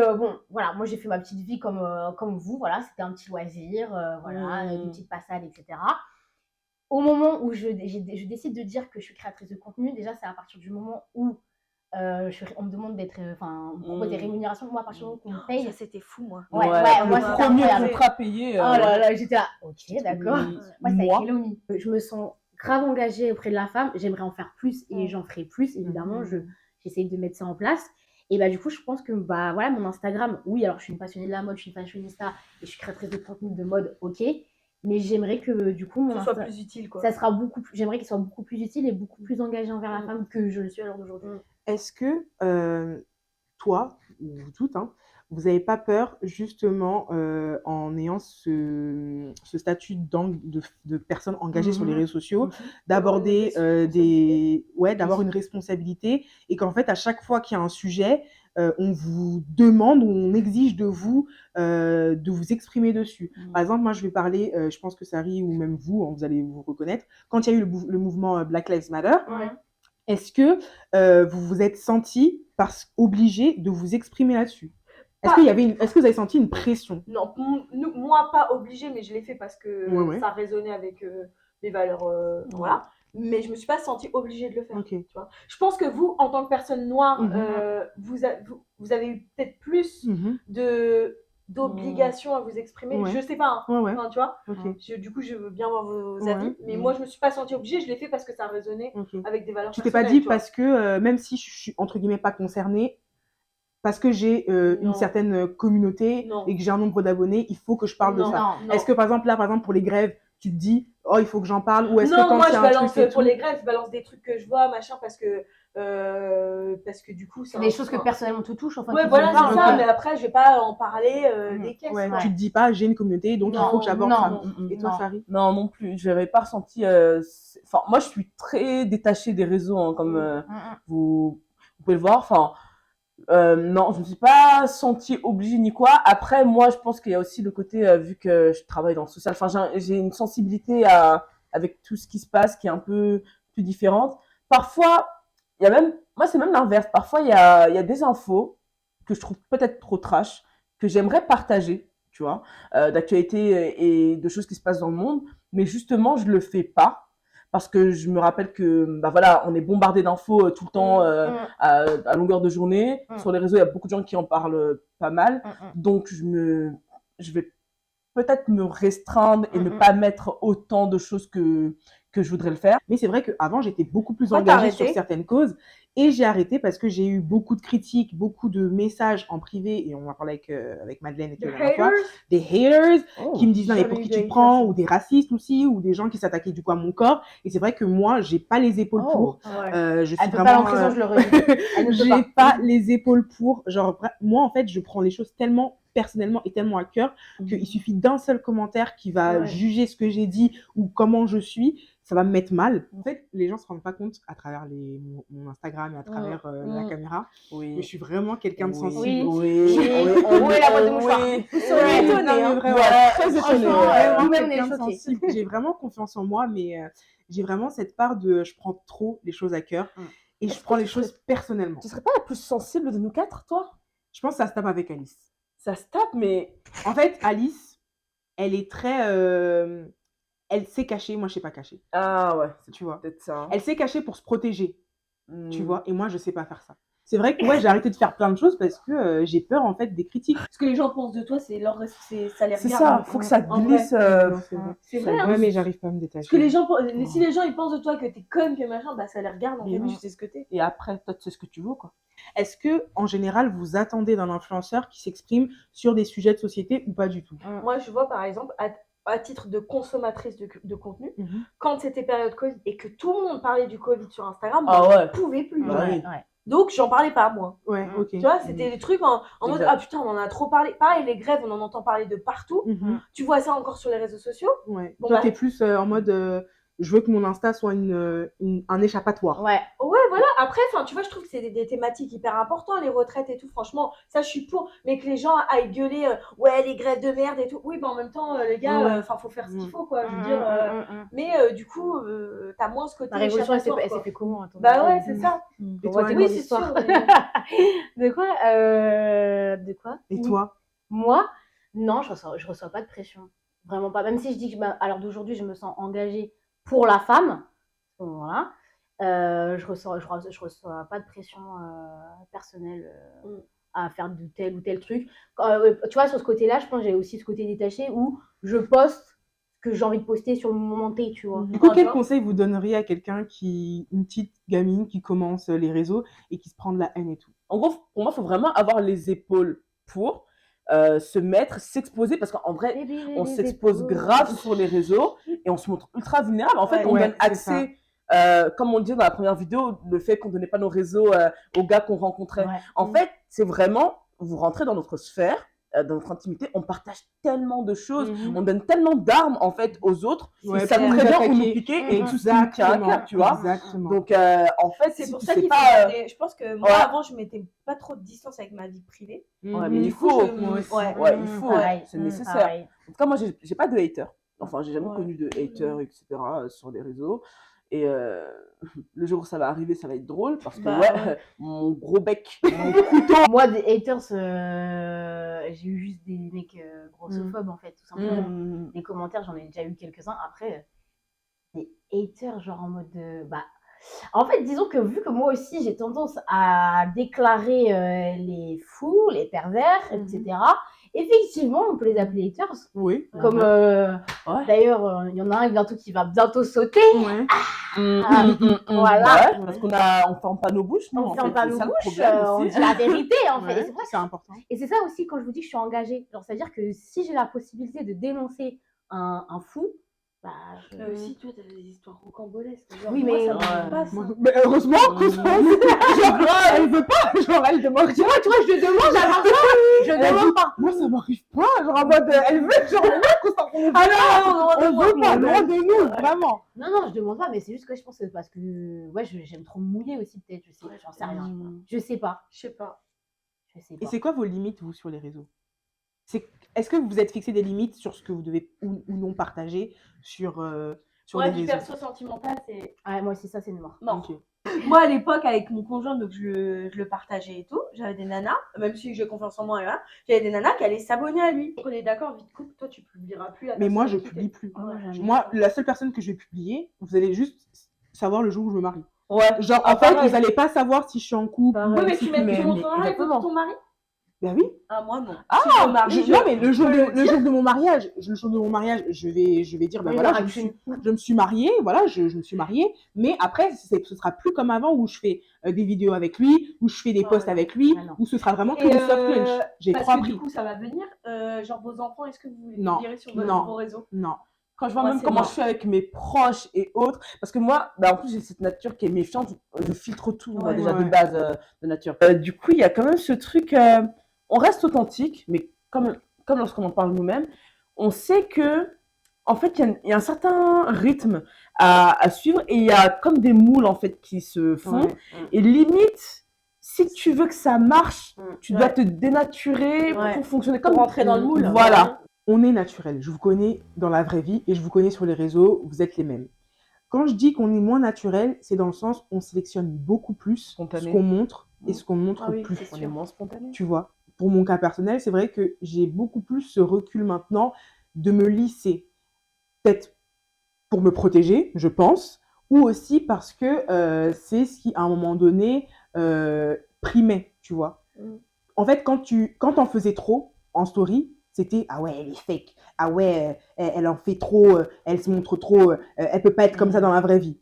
voilà, moi j'ai fait ma petite vie comme vous, voilà, c'était un petit loisir, une petite passade, etc. Au moment où je décide de dire que je suis créatrice de contenu, déjà c'est à partir du moment où on me demande d'être, on me propose des rémunérations, moi à partir du moment qu'on me paye. Ça c'était fou, moi. Moi le premier contrat payé. Oh là là, j'étais là, ok, d'accord. Moi c'est avec Elomi. Je me sens grave engagée auprès de la femme, j'aimerais en faire plus et j'en ferai plus, évidemment, j'essaye de mettre ça en place. Et du coup, je pense que voilà, mon Instagram, oui, alors je suis une passionnée de la mode, je suis une fashionista et je suis créatrice de contenu de mode, ok. Mais j'aimerais que du coup, ça soit plus utile, quoi. J'aimerais qu'il soit beaucoup plus utile et beaucoup plus engagé envers la femme que je le suis à l'heure d'aujourd'hui. Est-ce que toi, ou vous toutes, vous n'avez pas peur justement en ayant ce statut de personnes engagées sur les réseaux sociaux, d'aborder d'avoir une responsabilité et qu'en fait à chaque fois qu'il y a un sujet, on vous demande ou on exige de vous exprimer dessus. Par exemple, moi je vais parler, je pense que Sari ou même vous allez vous reconnaître, quand il y a eu le mouvement Black Lives Matter, Est-ce que vous vous êtes senti obligé de vous exprimer là-dessus? Est-ce que vous avez senti une pression? Non, moi pas obligé, mais je l'ai fait parce que ça résonnait avec mes valeurs, voilà. Mais je me suis pas sentie obligée de le faire. Tu vois. Je pense que vous, en tant que personne noire, vous avez eu peut-être plus d'obligation à vous exprimer. Je sais pas, enfin, tu vois. Du coup, je veux bien voir vos avis, mais moi, je me suis pas sentie obligée. Je l'ai fait parce que ça résonnait avec des valeurs. Tu t'es pas dit parce que même si je suis entre guillemets pas concernée, parce que j'ai une certaine communauté et que j'ai un nombre d'abonnés, il faut que je parle de ça. Est-ce que par exemple pour les grèves, tu te dis il faut que j'en parle, ou est-ce que quand moi je balance pour les grèves, je balance des trucs que je vois, machin, parce que du coup c'est des choses que personnellement te touchent, enfin. Voilà, c'est ça, mais après je vais pas en parler des caisses. Tu te dis pas j'ai une communauté donc il faut que j'aborde ça. Et toi, Sari? Non plus, j'avais pas ressenti. Enfin, moi je suis très détachée des réseaux, comme vous pouvez le voir. Enfin. Non, je me suis pas sentie obligée ni quoi. Après, moi, je pense qu'il y a aussi le côté, vu que je travaille dans le social, enfin, j'ai une sensibilité avec tout ce qui se passe qui est un peu plus différente. Parfois, moi, c'est même l'inverse. Parfois, il y a des infos que je trouve peut-être trop trash, que j'aimerais partager, tu vois, d'actualité et de choses qui se passent dans le monde. Mais justement, je le fais pas. Parce que je me rappelle que on est bombardé d'infos tout le temps à longueur de journée. Sur les réseaux, il y a beaucoup de gens qui en parlent pas mal. Donc je vais peut-être me restreindre et ne pas mettre autant de choses que je voudrais le faire. Mais c'est vrai qu'avant, j'étais beaucoup plus engagée sur certaines causes et j'ai arrêté parce que j'ai eu beaucoup de critiques, beaucoup de messages en privé, et on en parlait avec Madeleine et tout la fois, des haters qui me disent non mais pour qui tu prends, ou des racistes aussi, ou des gens qui s'attaquaient du coup à mon corps. Et c'est vrai que moi, j'ai pas les épaules pour. Je suis elle peut vraiment. Pas en prison, je le redis. J'ai pas les épaules pour. Genre moi en fait, je prends les choses tellement personnellement et tellement à cœur qu'il suffit d'un seul commentaire qui va juger ce que j'ai dit ou comment je suis, ça va me mettre mal. En fait, les gens se rendent pas compte à travers mon Instagram et à travers la caméra. Mais je suis vraiment quelqu'un de sensible. Oui, la boîte de mouchoirs. Ils sont étonnés. Très étonnés. J'ai vraiment confiance en moi, mais j'ai vraiment cette part de je prends trop les choses à cœur et je prends les choses personnellement. Tu serais pas la plus sensible de nous quatre, toi? Je pense que ça se tape avec Alice. Ça se tape, mais en fait, Alice, elle est très elle sait cacher, moi je sais pas cacher. Ah ouais, tu vois. Peut-être ça. Elle sait cacher pour se protéger, tu vois, et moi je sais pas faire ça. C'est vrai que j'ai arrêté de faire plein de choses parce que j'ai peur en fait des critiques. Ce que les gens pensent de toi, ça les regarde. C'est ça, faut que ça glisse. C'est vrai. Ouais, mais j'arrive pas à me détacher. Parce que les gens, si les gens ils pensent de toi que t'es conne, que machin, ça les regarde. En fait, tu sais ce que t'es. Et après, toi, tu sais ce que tu veux, quoi. Est-ce que, en général, vous attendez d'un influenceur qui s'exprime sur des sujets de société ou pas du tout? Moi, je vois par exemple, à titre de consommatrice de contenu, quand c'était période Covid et que tout le monde parlait du Covid sur Instagram, moi, je pouvais plus. Donc, j'en parlais pas, moi. Tu vois, c'était des trucs en mode ah putain, on en a trop parlé. Pareil, les grèves, on en entend parler de partout. Tu vois ça encore sur les réseaux sociaux. Bon, toi, t'es plus en mode je veux que mon Insta soit un échappatoire. Ouais, voilà. Après, tu vois, je trouve que c'est des thématiques hyper importantes, les retraites et tout. Franchement, ça, je suis pour. Mais que les gens aillent gueuler, ouais, les grèves de merde et tout. Oui, en même temps, les gars, faut faire ce qu'il faut, quoi. Je veux dire. Mais du coup, t'as moins ce côté. La révolution, elle s'est fait comment? Bah ouais, c'est ça. Et toi, oui, c'est sûr. De quoi? Et toi? Moi, non, je reçois pas de pression. Vraiment pas. Même si je dis que à l'heure d'aujourd'hui, je me sens engagée pour la femme, voilà. Je reçois pas de pression personnelle à faire de tel ou tel truc. Tu vois, sur ce côté-là, je pense que j'ai aussi ce côté détaché où je poste ce que j'ai envie de poster sur le moment T, tu vois. Du coup, quel conseil vous donneriez à quelqu'un une petite gamine qui commence les réseaux et qui se prend de la haine et tout? En gros, pour moi, il faut vraiment avoir les épaules pour se mettre, s'exposer, parce qu'en vrai, on s'expose grave sur les réseaux et on se montre ultra vulnérable. En fait, on donne accès, comme on dit dans la première vidéo, le fait qu'on ne donnait pas nos réseaux aux gars qu'on rencontrait. En fait, c'est vraiment, vous rentrez dans notre sphère, dans notre intimité, on partage tellement de choses, on donne tellement d'armes en fait aux autres, ça nous très bien pour nous piquer et tout ça tu vois. Exactement. Donc en fait, c'est pour ça qu'il faut. Je pense que moi avant je mettais pas trop de distance avec ma vie privée. Mais il faut, il faut, c'est nécessaire. En tout cas, moi j'ai pas de haters. Enfin, j'ai jamais connu de haters, etc. sur les réseaux. Et le jour où ça va arriver, ça va être drôle parce que mon gros bec, mon couteau. Moi, des haters, j'ai eu juste des mecs grossophobes en fait, tout simplement. Les commentaires, j'en ai déjà eu quelques-uns. Après, des haters, genre en mode en fait, disons que vu que moi aussi j'ai tendance à déclarer les fous, les pervers, etc. Effectivement, on peut les appeler haters. Oui. Comme d'ailleurs, il y en a un bientôt qui va bientôt sauter. Ouais. Voilà. Parce qu'on ferme pas nos bouches, nous. On ferme pas nos bouches, on dit la vérité en fait. Ouais, c'est important. Et c'est ça aussi quand je vous dis que je suis engagée. Genre, c'est-à-dire que si j'ai la possibilité de dénoncer un fou, aussi, toi, t'as des histoires rocambolesques. Oui, mais ça me passe. Mais heureusement que genre, elle veut pas, genre, elle demande. Tu vois, je demande à l'instant, je demande pas. Moi, ça m'arrive pas, genre, en mode, elle veut, genre, on veut pas, loin de nous, vraiment. Non, je demande pas, mais c'est juste que je pense que parce que, j'aime trop me mouiller aussi, peut-être, j'en sais rien. Je sais pas. Et c'est quoi vos limites, vous, sur les réseaux? Est-ce que vous vous êtes fixé des limites sur ce que vous devez ou non partager sur les réseaux? Du perso sentimental, c'est... Ouais, moi aussi, ça, c'est mort. Okay. Moi, à l'époque, avec mon conjoint, donc je le partageais et tout. J'avais des nanas, même si j'ai confiance en moi, j'avais des nanas qui allaient s'abonner à lui. On est d'accord, vite coupe, toi, tu publieras plus. Mais moi, je publie plus. Moi, la seule personne que je vais publier, vous allez juste savoir le jour où je me marie. Ouais. Genre, en fait, vous allez pas savoir si je suis en couple. Oui, mais tu mets ton mari. Ben oui. Ah, moi non. Non, mais le jour de mon mariage, je vais dire, ben voilà, je me suis mariée, voilà, je me suis mariée, mais après, ce sera plus comme avant où je fais des vidéos avec lui, où je fais des posts avec lui, où ce sera vraiment que des soft lunch. J'ai trop appris. Du coup, ça va venir, genre vos enfants, est-ce que vous voulez publier sur vos réseaux? Non. Quand je vois même comment je suis avec mes proches et autres, parce que moi, en plus, j'ai cette nature qui est méchante, je filtre tout, moi, déjà de base de nature. Du coup, il y a quand même ce truc... on reste authentique, mais comme lorsqu'on en parle nous-mêmes, on sait que, en fait, il y a un certain rythme à suivre et il y a comme des moules, en fait, qui se font. Et limite, si tu veux que ça marche, tu dois te dénaturer pour fonctionner comme... Pour rentrer dans le moule. Voilà. On est naturel. Je vous connais dans la vraie vie et je vous connais sur les réseaux, vous êtes les mêmes. Quand je dis qu'on est moins naturel, c'est dans le sens où on sélectionne beaucoup plus ce qu'on montre et ce qu'on montre plus. On est moins spontané. Tu vois. Pour mon cas personnel, c'est vrai que j'ai beaucoup plus ce recul maintenant de me lisser. Peut-être pour me protéger, je pense, ou aussi parce que c'est ce qui, à un moment donné, primait, tu vois. En fait, quand t'en faisais trop en story, c'était « Ah ouais, elle est fake. Ah ouais, elle en fait trop, elle se montre trop, elle peut pas être comme ça dans la vraie vie. »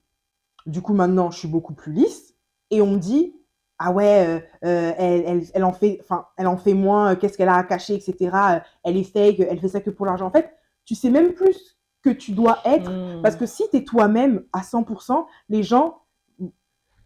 Du coup, maintenant, je suis beaucoup plus lisse et on me dit « Ah ouais, elle en fait moins, qu'est-ce qu'elle a à cacher, etc. Elle est fake, elle fait ça que pour l'argent. » En fait, tu sais même plus que tu dois être parce que si tu es toi-même à 100%, les gens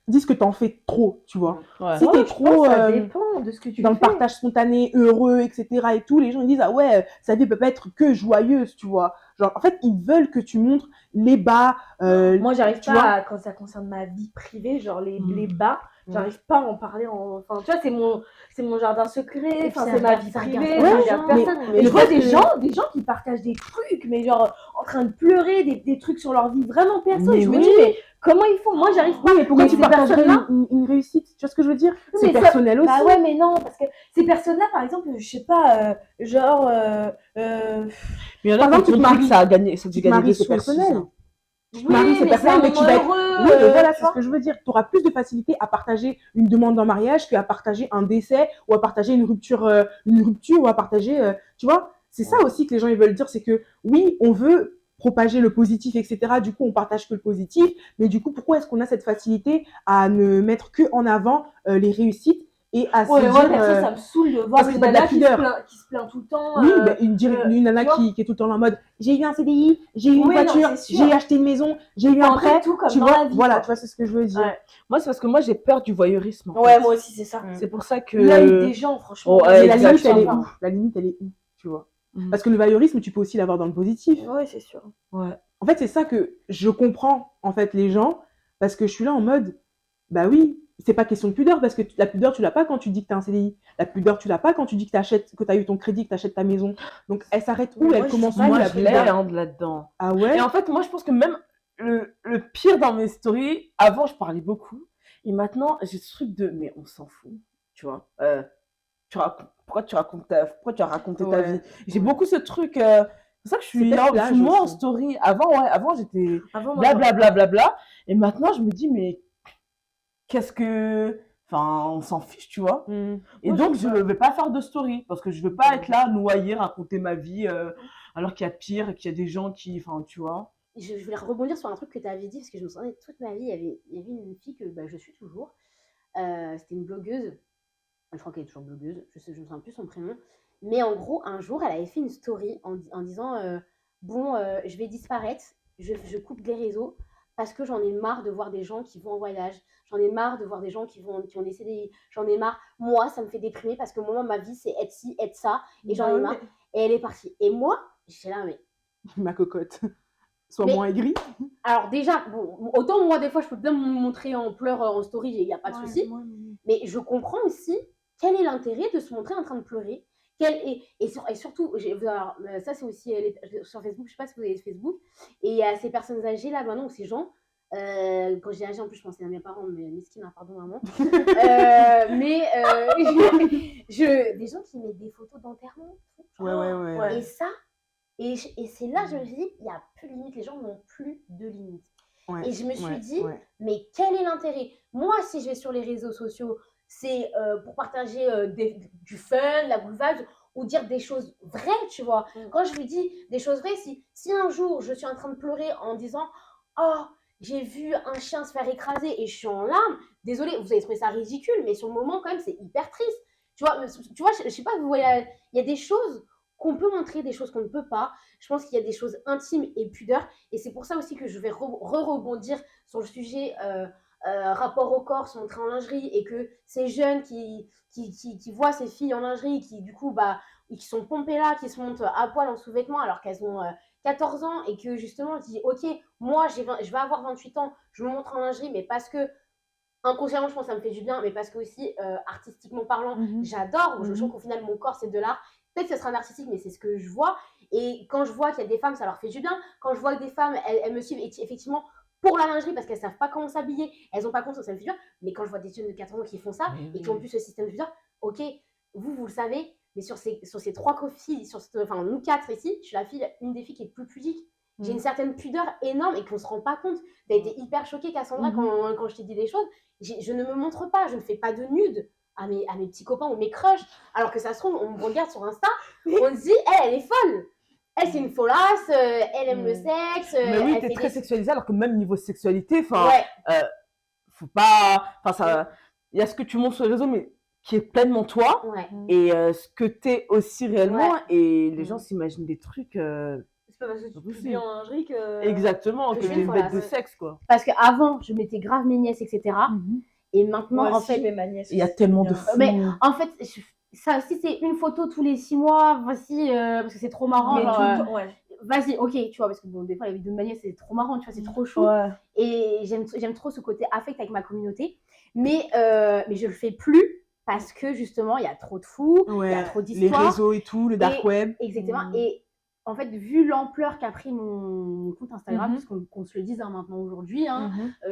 disent que t'en fais trop, tu vois. Si t'es trop ça dépend de ce que tu dans fais. le partage spontané, heureux, etc. et tout, les gens ils disent « Ah ouais, sa vie peut pas être que joyeuse, tu vois. » Genre, en fait, ils veulent que tu montres les bas. Moi, j'arrive pas quand ça concerne ma vie privée, genre les bas. J'arrive pas à en parler enfin tu vois, c'est mon jardin secret, enfin c'est ma vie privée, je regarde personne. Mais je vois des gens qui partagent des trucs, mais genre en train de pleurer, des trucs sur leur vie vraiment perso, et je me dis mais comment ils font? Moi j'arrive pas. Mais pourquoi tu partagerais une réussite? Tu vois ce que je veux dire? C'est personnel aussi. Bah ouais, mais non, parce que ces personnes-là, par exemple, je sais pas, genre mais il y en a par exemple, tu te maries, ça a gagné, ça te gagner, c'est personnel. Tu te maries, c'est personnel, mais tu vas être heureux. Oui, mais voilà, c'est ce que je veux dire. Tu auras plus de facilité à partager une demande en mariage qu'à partager un décès ou à partager une rupture ou à partager, tu vois. C'est ça aussi que les gens ils veulent dire, c'est que oui, on veut propager le positif, etc. Du coup, on partage que le positif, mais du coup, pourquoi est-ce qu'on a cette facilité à ne mettre que en avant les réussites et à se dire... perso, ça me saoule de voir une nana qui se plaint tout le temps. Oui, une nana qui est tout le temps en mode « J'ai eu un CDI, j'ai eu une voiture, j'ai acheté une maison, j'ai eu un prêt. » Tu vois, voilà, tu vois, c'est ce que je veux dire. Ouais. Moi, c'est parce que moi, j'ai peur du voyeurisme. Ouais, moi aussi, c'est ça. C'est pour ça que... L'œil des gens, franchement. Mais la limite, elle est où? La limite, elle est où, tu vois? Parce que le voyeurisme, tu peux aussi l'avoir dans le positif. Ouais, c'est sûr. Ouais. En fait, c'est ça que je comprends, en fait, les gens, parce que je suis là en mode, bah oui, c'est pas question de pudeur, parce que la pudeur, tu l'as pas quand tu dis que t'as un CDI. La pudeur, tu l'as pas quand tu dis que t'as eu ton crédit, que t'achètes ta maison. Donc, elle s'arrête où? Elle commence où, la pudeur? Là-dedans. Ah ouais? Et en fait, moi, je pense que même le pire dans mes stories, avant, je parlais beaucoup. Et maintenant, j'ai ce truc de, mais on s'en fout, tu vois. Pourquoi tu as raconté ta vie? J'ai beaucoup ce truc. C'est pour ça que je suis moins en story. Avant j'étais blablabla. Et maintenant, je me dis, mais qu'est-ce que. Enfin, on s'en fiche, tu vois. Et donc, je ne vais pas faire de story parce que je ne veux pas être là, noyer, raconter ma vie, alors qu'il y a pire et qu'il y a des gens qui. Enfin, tu vois. Je voulais rebondir sur un truc que tu avais dit parce que je me souviens toute ma vie, il y avait une fille que je suis toujours. C'était une blogueuse. Je crois qu'elle est toujours blogueuse, je ne me souviens plus son prénom. Mais en gros, un jour, elle avait fait une story en disant je vais disparaître, je coupe les réseaux parce que j'en ai marre de voir des gens qui vont en voyage. J'en ai marre de voir des gens qui ont des CDI. J'en ai marre. Moi, ça me fait déprimer parce que moi, ma vie, c'est être ci, être ça. Et j'en ai marre. Et elle est partie. Et moi, j'étais là, mais. Ma cocotte. Sois moins aigrie. Alors, déjà, bon, autant moi, des fois, je peux bien me montrer en pleurs en story, il n'y a pas de souci. Mais je comprends aussi quel est l'intérêt de se montrer en train de pleurer. Et surtout, alors, ça, c'est aussi sur Facebook. Je ne sais pas si vous avez Facebook. Et il y a ces personnes âgées là maintenant, ou ces gens. Quand j'ai âgé, en plus, je pensais à mes parents, mais mesquine, pardon, maman. Des gens qui mettent des photos d'enterrement. Ouais. Et ça, et c'est là, je me suis dit, il n'y a plus de limite. Les gens n'ont plus de limite. Ouais, et je me suis dit, mais quel est l'intérêt? Moi, si je vais sur les réseaux sociaux, c'est pour partager du fun, la good vibes, ou dire des choses vraies, tu vois. Quand je lui dis des choses vraies, si un jour, je suis en train de pleurer en disant, oh, j'ai vu un chien se faire écraser et je suis en larmes. Désolée, vous avez trouvé ça ridicule, mais sur le moment, quand même, c'est hyper triste. Tu vois, je sais pas, vous voyez, il y a des choses qu'on peut montrer, des choses qu'on ne peut pas. Je pense qu'il y a des choses intimes et pudeurs. Et c'est pour ça aussi que je vais rebondir sur le sujet rapport au corps, se montrer en lingerie, et que ces jeunes qui voient ces filles en lingerie, qui du coup, qui sont pompées là, qui se montent à poil en sous-vêtements alors qu'elles ont 14 ans, et que justement, je dis, ok, moi, je vais avoir 28 ans, je me montre en lingerie, mais parce que, inconsciemment, je pense que ça me fait du bien, mais parce que aussi, artistiquement parlant, j'adore, je trouve qu'au final, mon corps, c'est de l'art. Peut-être que ce sera narcissique, mais c'est ce que je vois. Et quand je vois qu'il y a des femmes, ça leur fait du bien. Quand je vois que des femmes, elles me suivent effectivement pour la lingerie parce qu'elles ne savent pas comment s'habiller, elles n'ont pas conscience, ça me fait du bien. Mais quand je vois des jeunes de 14 ans qui font ça et qui ont plus ce système de vie, ok, vous le savez, mais sur ces trois filles, enfin nous quatre ici, je suis une des filles qui est plus pudique. J'ai une certaine pudeur énorme et qu'on ne se rend pas compte. Tu as été hyper choquée, Cassandra, quand je t'ai dit des choses. Je ne me montre pas, je ne fais pas de nude à mes petits copains ou mes crushs, alors que ça se trouve, on me regarde sur Insta, on se dit, elle est folle. Elle, c'est une folasse, elle aime le sexe. Mais oui, t'es très sexualisée, alors que même niveau sexualité, faut pas. Il y a ce que tu montres sur les réseaux, mais qui est pleinement toi, et ce que t'es aussi réellement, et les gens s'imaginent des trucs. C'est pas parce que tu publies en lingerie que. Exactement, que t'es une bête de sexe, quoi. Parce qu'avant, je mettais grave mes nièces, etc. Et maintenant, moi en aussi, fait, il y a tellement de fous. Mais en fait, ça, si c'est une photo tous les 6 mois, voici, parce que c'est trop marrant. Vas-y, ok, tu vois, parce que bon, des fois, les vidéos de ma nièce, c'est trop marrant, tu vois, c'est trop chaud. Et j'aime trop ce côté affect avec ma communauté. Mais je le fais plus parce que justement, il y a trop de fous, il y a trop d'histoires. Les réseaux et tout, le dark web. Exactement. Et en fait, vu l'ampleur qu'a pris mon compte Instagram, parce qu'on se le dise maintenant aujourd'hui,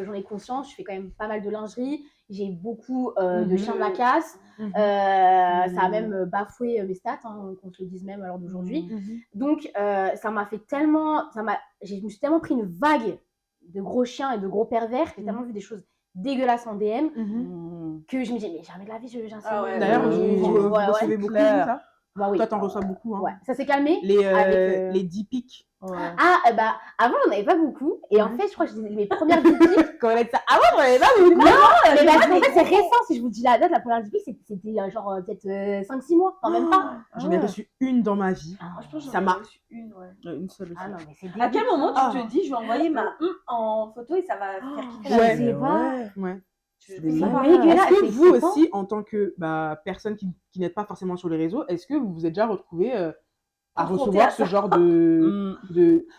j'en ai conscience, je fais quand même pas mal de lingerie, j'ai beaucoup de chiens de la casse, ça a même bafoué mes stats, qu'on se le dise même à l'heure d'aujourd'hui. Donc, ça m'a fait tellement, je me suis tellement pris une vague de gros chiens et de gros pervers, j'ai tellement vu des choses dégueulasses en DM, que je me dis, mais jamais de la vie, j'insiste. D'ailleurs, vous recevez beaucoup de ça. Oui. Toi, t'en reçois beaucoup. Ouais. Ça s'est calmé. Les 10 pics. Avant, on n'avait pas beaucoup. Et en fait, je crois que mes premières 10 pics. Quand on a dit ça, avant, on n'avait pas beaucoup. Non, mais en fait, c'est récent. Si je vous dis la date, la première 10 pics, c'était genre peut-être 5-6 mois. Enfin, même pas. J'en ai reçu une dans ma vie. Je pense que ça m'a reçu une, une seule. Non, mais c'est à quel moment tu te dis, je vais envoyer ma en photo et ça va faire kiffer la je sais pas. Ouais. Est-ce que vous aussi, en tant que personne qui n'êtes pas forcément sur les réseaux, est-ce que vous vous êtes déjà retrouvé à recevoir ce genre de...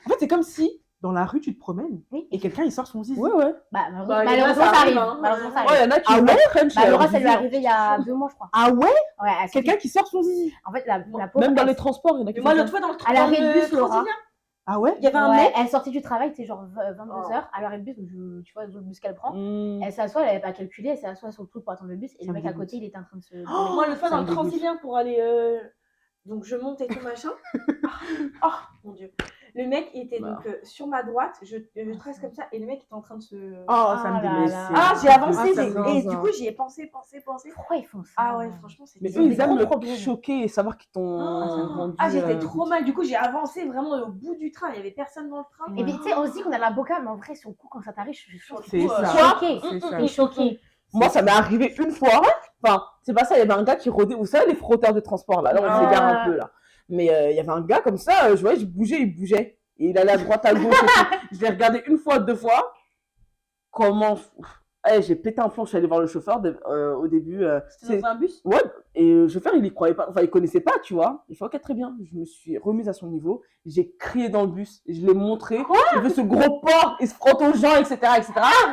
En fait, c'est comme si, dans la rue, tu te promènes et quelqu'un, il sort son zizi. Malheureusement, ça arrive. Il y en a qui prennent. Laura, ça lui est arrivé il y a 2 mois, je crois. Ah ouais? Quelqu'un qui sort son zizi. En fait, la pauvre... Même dans les transports, il y en a qui moi, l'autre fois, dans le elle arrive bus, Laura. Ah ouais? Il y avait un Ouais, mec. elle sortait du travail, c'était genre 22h, à l'heure et le bus, donc tu vois, le bus qu'elle prend. Elle s'assoit, elle n'avait pas calculé, elle s'assoit sur le truc pour attendre le bus, et le mec à côté, il était en train de se. Moi, le fois Ça dans me le dégoûte. Transilien pour aller. Donc, je monte et tout machin. Oh, mon Dieu. Le mec il était donc sur ma droite, je trace comme ça, et le mec était en train de se. Oh, ça me Ah là dégoûte. là. Ah, j'ai avancé, Ah, ça me et dégoûte. du coup, j'y ai pensé. Pourquoi ils font ça? Ah ouais, franchement, c'est Mais Ils ont eux, des ils aiment gros le problèmes. choquer et savoir qu'ils t'ont vendu. Ah, j'étais trop mal. Du coup, j'ai avancé vraiment au bout du train. Il n'y avait personne dans le train. Et puis, tu sais, on se dit qu'on a la boca, mais en vrai, sur le coup, quand ça t'arrive, je suis sûre C'est ça. choquée. C'est ça. T'es choquée. Moi, ça m'est arrivé une fois. Enfin, c'est pas ça, il y avait un gars qui rôdait. Vous savez, les frotteurs de transport, là, on s'égare un peu, là. Mais il y avait un gars comme ça, je voyais, il bougeait. Et il allait à droite, à gauche. Et tout. Je l'ai regardé une fois, 2 fois. Comment. J'ai pété un plomb, je suis allée voir le chauffeur au début. C'était dans un bus. Ouais, et le chauffeur, il y croyait pas. Enfin, il connaissait pas, tu vois. Il fait, ok, très bien. Je me suis remise à son niveau. J'ai crié dans le bus. Je l'ai montré. J'ai fait ce gros porc. Il se frotte aux gens, etc.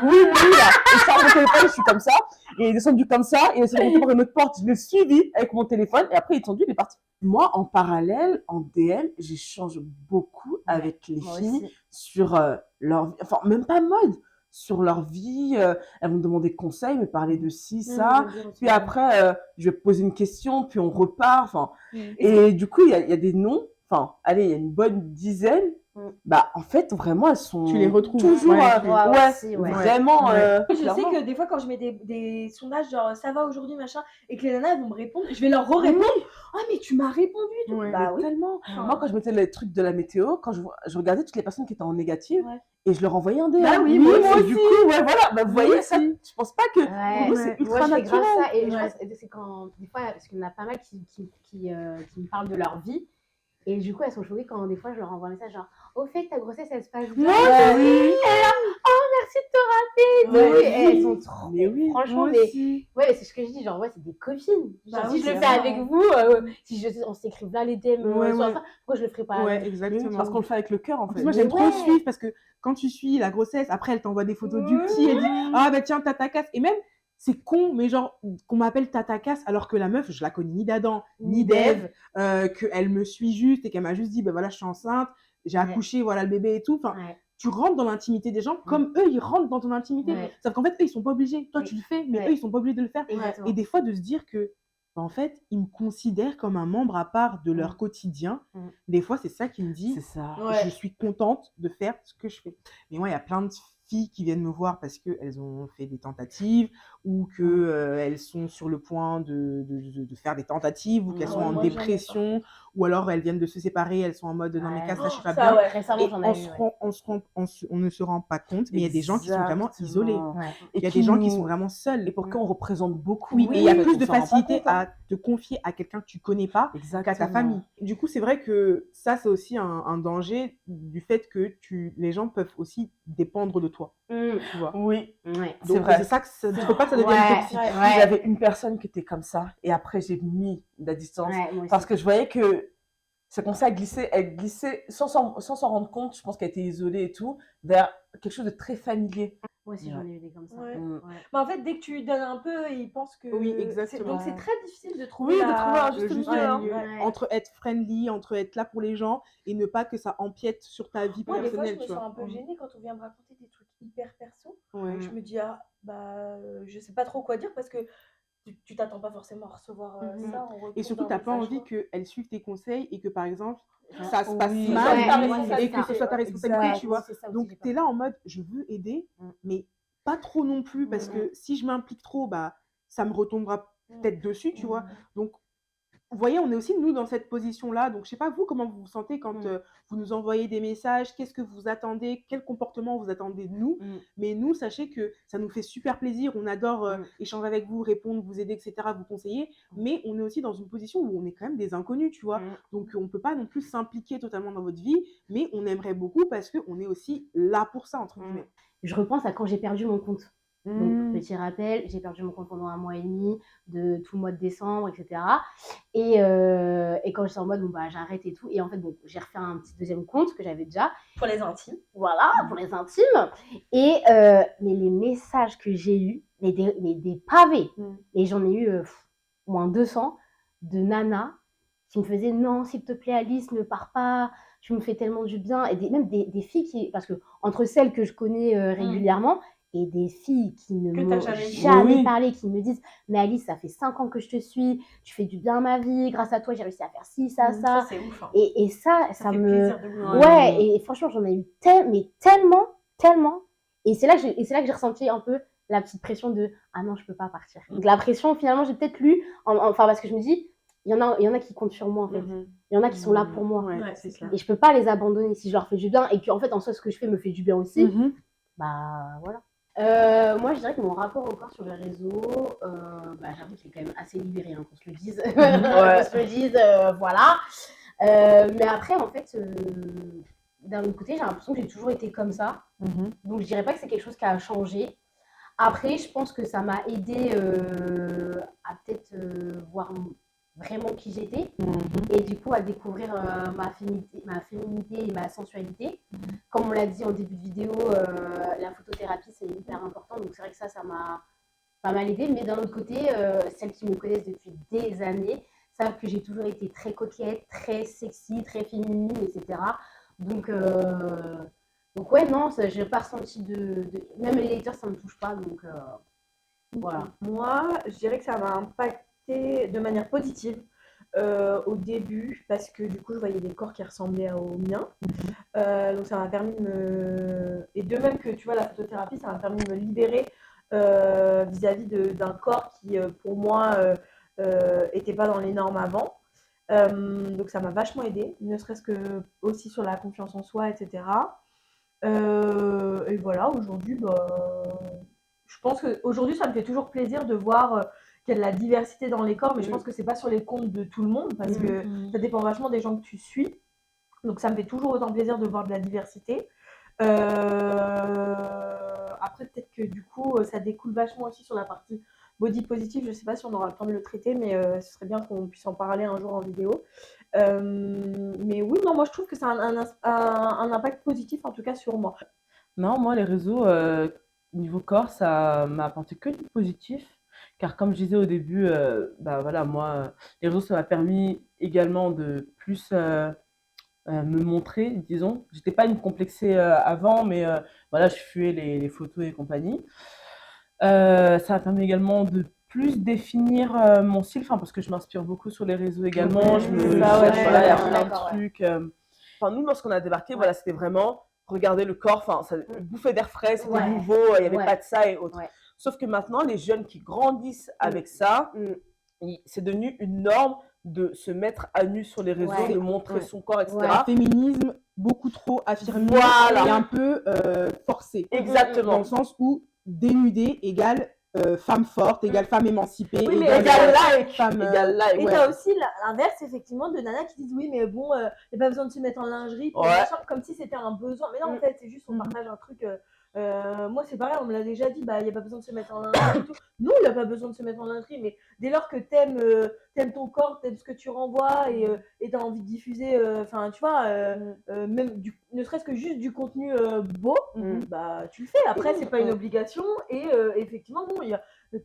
Oui, là. Il sort mon téléphone, je suis comme ça. Et il est descendu comme ça. Et il s'est monté par une autre porte. Je l'ai suivi avec mon téléphone. Et après, il est descendu, il est parti. Moi, en parallèle, en DM, j'échange beaucoup avec les filles sur leur vie. Enfin, même pas mode. Sur leur vie, elles vont me demander conseil, me parler de ci, ça. Puis après, je vais poser une question, puis on repart. Enfin, et du coup, il y a des noms. Enfin, allez, il y a une bonne dizaine. Bah, en fait, vraiment, elles sont. Tu les retrouves toujours. Ouais. Vraiment. Je sais que des fois, quand je mets des sondages, genre ça va aujourd'hui, machin, et que les nanas elles vont me répondre, je vais leur répondre. Ah, mais tu m'as répondu. Bah oui. Tellement. Moi, quand je mettais les trucs de la météo, quand je regardais toutes les personnes qui étaient en négative, et je leur envoyais un DM. Bah oui, moi moi aussi. Du coup, ouais, voilà. Bah, vous voyez, ça, je pense pas que pour nous, c'est ultra moi, je fais naturel. grave ça. Et je pense que c'est quand, des fois, parce qu'il y en a pas mal qui me parlent de leur vie. Et du coup, elles sont choquées quand des fois je leur envoie un message genre au fait ta grossesse elle se passe bien. Oui. Oh merci de te rappeler. Elles sont trop. Franchement, ouais, c'est ce que je dis, genre ouais, c'est des copines. Genre, si je le fais avec vous, si on s'écrit là les DM sur la fin, pourquoi je le ferais pas? Ouais, exactement. Parce qu'on le fait avec le cœur en fait. Moi j'aime trop suivre parce que quand tu suis la grossesse, après elle t'envoie des photos du petit, elle dit ah bah tiens Tata Cass, et même c'est con, mais genre qu'on m'appelle Tata Cass alors que la meuf je la connais ni d'Adam ni d'Ève, qu'elle me suit juste et qu'elle m'a juste dit bah voilà je suis enceinte, j'ai accouché, voilà le bébé et tout. Enfin, tu rentres dans l'intimité des gens comme eux ils rentrent dans ton intimité. Sauf qu'en fait eux ils sont pas obligés, toi tu le fais, mais eux ils sont pas obligés de le faire. Et des fois de se dire que bah, en fait ils me considèrent comme un membre à part de leur quotidien. Des fois c'est ça qui me dit je suis contente de faire ce que je fais. Mais moi il y a plein de filles qui viennent me voir parce qu'elles ont fait des tentatives ou qu'elles sont sur le point de faire des tentatives ou qu'elles sont en dépression ou alors elles viennent de se séparer, elles sont en mode non mais casse là je suis pas bien. Récemment, j'en ai eu, on ne se rend pas compte, mais il y a des gens qui sont vraiment isolés. Et il y a des gens qui sont vraiment seuls. Et pourquoi on représente beaucoup. Oui, et il y a plus de facilité à te confier à quelqu'un que tu connais pas qu'à ta famille. Du coup, c'est vrai que ça, c'est aussi un danger du fait que les gens peuvent aussi dépendre de toi. Tu vois. Oui, c'est vrai. C'est ça que il faut pas que ça devienne toxique. J'avais une personne qui était comme ça et après j'ai mis de la distance parce que je voyais que c'est comme ça elle glissait sans s'en rendre compte, je pense qu'elle était isolée et tout, vers quelque chose de très familier. Moi aussi j'en ai eu des comme ça. Mais en fait dès que tu donnes un peu, ils pensent que oui exactement. Donc c'est très difficile de trouver un juste milieu entre être friendly, entre être là pour les gens et ne pas que ça empiète sur ta vie personnelle. Moi des fois je me sens un peu gênée quand on vient me raconter des trucs hyper perso. Je me dis je sais pas trop quoi dire parce que tu t'attends pas forcément à recevoir ça en retour. Et surtout, tu n'as pas envie qu'elles suivent tes conseils et que, par exemple, ça se passe mal et que ce soit ta responsabilité, tu vois. Donc, tu es là en mode, je veux aider, mais pas trop non plus, parce que si je m'implique trop, bah, ça me retombera peut-être dessus, tu vois. Donc, vous voyez, on est aussi, nous, dans cette position-là. Donc, je sais pas, vous, comment vous vous sentez quand vous nous envoyez des messages, qu'est-ce que vous attendez, quel comportement vous attendez de nous. Mais nous, sachez que ça nous fait super plaisir, on adore échanger avec vous, répondre, vous aider, etc., vous conseiller. Mais on est aussi dans une position où on est quand même des inconnus, tu vois. Donc, on ne peut pas non plus s'impliquer totalement dans votre vie, mais on aimerait beaucoup parce qu'on est aussi là pour ça, entre guillemets. Je repense à quand j'ai perdu mon compte. Donc, petit rappel, j'ai perdu mon compte pendant 1 mois et demi, de tout le mois de décembre, etc. Et quand j'étais en mode, j'arrête et tout. Et en fait, j'ai refait un petit deuxième compte que j'avais déjà. Pour les intimes. Voilà, pour les intimes. Et mais les messages que j'ai eus, mais des pavés. Et j'en ai eu moins 200 de nanas qui me faisaient non, s'il te plaît, Alice, ne pars pas. tu me fais tellement du bien. Et même des filles parce que entre celles que je connais régulièrement, et des filles qui ne m'ont jamais parlé, qui me disent mais Alice, ça fait 5 ans que je te suis, tu fais du bien à ma vie, grâce à toi j'ai réussi à faire ci, ça. Ça c'est ouf, hein. Et ça fait me plaisir de vous et franchement j'en ai eu mais tellement, et c'est là que j'ai ressenti un peu la petite pression de ah non, je peux pas partir. Donc la pression, finalement, j'ai peut-être lu enfin parce que je me dis il y en a qui comptent sur moi en fait. Il y en a qui sont là pour moi. C'est clair. Et je peux pas les abandonner si je leur fais du bien et puis en fait en soi ce que je fais me fait du bien aussi. Bah voilà. Moi, je dirais que mon rapport au corps sur les réseaux, j'avoue qu'il est quand même assez libéré, qu'on se le dise. Qu'on se le dise, voilà. Mais après, en fait, d'un autre côté, j'ai l'impression que j'ai toujours été comme ça. Donc, je dirais pas que c'est quelque chose qui a changé. Après, je pense que ça m'a aidé à peut-être voir vraiment qui j'étais et du coup à découvrir ma féminité et ma sensualité. Comme on l'a dit en début de vidéo, la photothérapie c'est hyper important, donc c'est vrai que ça m'a pas mal aidé. Mais d'un autre côté, celles qui me connaissent depuis des années savent que j'ai toujours été très coquette, très sexy, très féminine, etc. Donc ouais, non, j'ai pas ressenti même les lecteurs ça me touche pas, donc voilà. Moi, je dirais que ça m'a impacté de manière positive au début, parce que du coup je voyais des corps qui ressemblaient aux miens. Donc ça m'a permis de et de même que tu vois la photothérapie, ça m'a permis de me libérer vis-à-vis d'un corps qui pour moi était pas dans les normes avant. Donc ça m'a vachement aidé, ne serait-ce que aussi sur la confiance en soi, etc. Et voilà, aujourd'hui je pense qu'aujourd'hui ça me fait toujours plaisir de voir qu'il y a de la diversité dans les corps, mais je pense que c'est pas sur les comptes de tout le monde, parce que ça dépend vachement des gens que tu suis. Donc ça me fait toujours autant plaisir de voir de la diversité. Après, peut-être que du coup, ça découle vachement aussi sur la partie body positive. Je sais pas si on aura le temps de le traiter, mais ce serait bien qu'on puisse en parler un jour en vidéo. Mais oui, non, moi je trouve que ça a un impact positif, en tout cas sur moi. Non, moi les réseaux, niveau corps, ça m'a apporté que du positif. Car comme je disais au début, voilà, moi, les réseaux, ça m'a permis également de plus me montrer, disons. J'étais pas une complexée avant, mais voilà, je fuais les photos et compagnie. Ça m'a permis également de plus définir mon style, parce que je m'inspire beaucoup sur les réseaux également. Je me cherche, voilà, il y a plein de trucs. Nous, lorsqu'on a débarqué, voilà, c'était vraiment regarder le corps, ça bouffait d'air frais, c'était nouveau, il n'y avait pas de ça et autres. Sauf que maintenant, les jeunes qui grandissent avec ça, c'est devenu une norme de se mettre à nu sur les réseaux, de montrer son corps, etc. Un féminisme beaucoup trop affirmé et un peu forcé. Exactement. Dans le sens où dénudée égale femme forte, égale femme émancipée, oui, égale like. Femme, et t'as aussi l'inverse, effectivement, de nanas qui disent oui, mais bon, il n'y a pas besoin de se mettre en lingerie, comme si c'était un besoin. Mais non, en fait, c'est juste on partage un truc. Moi, c'est pareil, on me l'a déjà dit, il n'y a pas besoin de se mettre en lingerie et tout. Non, il n'y a pas besoin de se mettre en lingerie, mais dès lors que t'aimes ton corps, t'aimes ce que tu renvoies et t'as envie de diffuser, tu vois, même ne serait-ce que juste du contenu beau, tu le fais. Après, c'est pas une obligation et effectivement, non,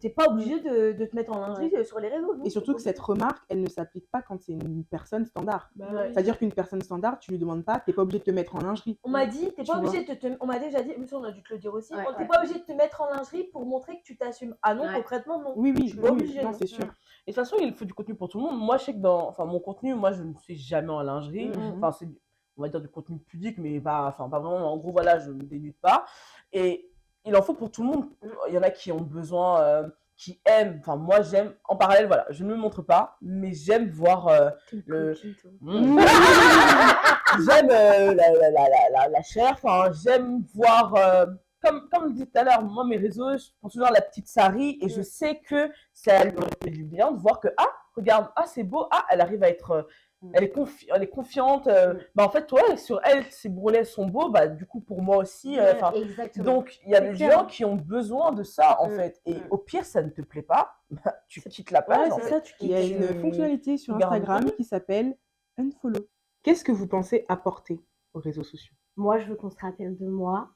t'es pas obligé de te mettre en lingerie sur les réseaux. Et surtout que cette remarque, elle ne s'applique pas quand c'est une personne standard. C'est-à-dire qu'une personne standard, tu lui demandes pas, t'es pas obligé de te mettre en lingerie. On m'a dit, t'es pas obligé on m'a déjà dit, mais ça on a dû te le dire aussi, t'es pas obligé de te mettre en lingerie pour montrer que tu t'assumes. Ah non, concrètement non. Oui, je suis pas obligée. Non, c'est sûr. Et de toute façon, il faut du contenu pour tout le monde. Moi, je sais que dans mon contenu, moi, je ne suis jamais en lingerie. C'est, on va dire, du contenu pudique, mais pas vraiment. En gros, voilà, je ne me dénude pas. Et il en faut pour tout le monde. Il y en a qui ont besoin, qui aiment. Moi, j'aime. En parallèle, voilà, je ne me montre pas, mais j'aime voir le. J'aime la chair. J'aime voir. Comme je disais tout à l'heure, moi, mes réseaux, je pense toujours à la petite Sari et je sais que ça lui fait du bien de voir que, regarde, c'est beau, elle arrive à être, elle est confiante. En fait, sur elle, ses bourrelets sont beaux, du coup, pour moi aussi. Donc, il y a des gens qui ont besoin de ça, en fait. Et au pire, ça ne te plaît pas, tu quittes la page. Il y a une fonctionnalité sur Instagram qui s'appelle Unfollow. Qu'est-ce que vous pensez apporter aux réseaux sociaux? Moi, je veux qu'on se rappelle de moi.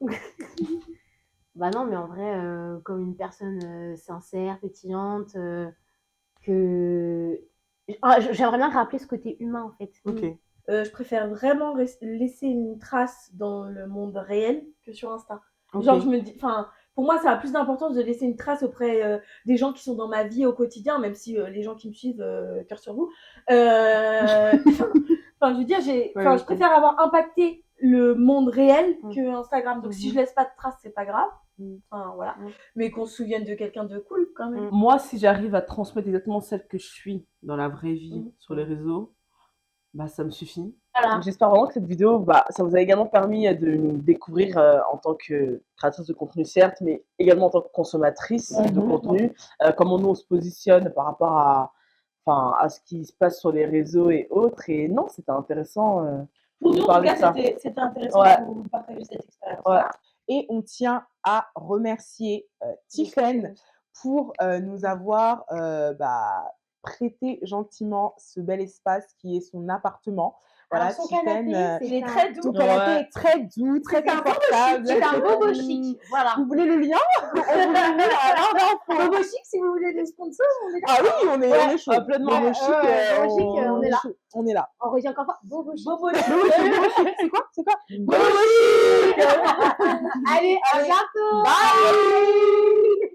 Non, mais en vrai, comme une personne sincère, pétillante, que... j'aimerais bien rappeler ce côté humain, en fait. je préfère vraiment laisser une trace dans le monde réel que sur Insta. Ok. Genre, je me dis, enfin, pour moi, ça a plus d'importance de laisser une trace auprès des gens qui sont dans ma vie au quotidien, même si les gens qui me suivent, cœur sur vous. Enfin, je veux dire, je préfère avoir impacté le monde réel que Instagram. Donc, si je laisse pas de traces, c'est pas grave. Enfin, voilà. Mais qu'on se souvienne de quelqu'un de cool, quand même. Moi, si j'arrive à transmettre exactement celle que je suis dans la vraie vie, sur les réseaux, bah, ça me suffit. Voilà. J'espère vraiment que cette vidéo, bah, ça vous a également permis de nous découvrir en tant que créatrice de contenu, certes, mais également en tant que consommatrice de contenu, comment nous on se positionne par rapport à ce qui se passe sur les réseaux et autres. Et non, c'était intéressant. Pour nous, en tout parler de cas, ça. c'était intéressant Ouais. de vous partager cette expérience. Ouais. Et on tient à remercier Tiffen pour nous avoir prêté gentiment ce bel espace qui est son appartement. Voilà, son Tiffen, canapé, il est très doux. ton canapé est très doux, très confortable. C'est un bobo chic. Voilà. Vous voulez le lien? On vous le met à barre d'infos. Bobo chic, si vous voulez des sponsors, on est là. Ah oui, on est chaud. Complètement. Bobo chic, Bobo chic, on est là. chaud. On est là. On redit encore pas. Bobo chic. Bobo chic. C'est quoi? C'est quoi? Allez, à bientôt. Bye.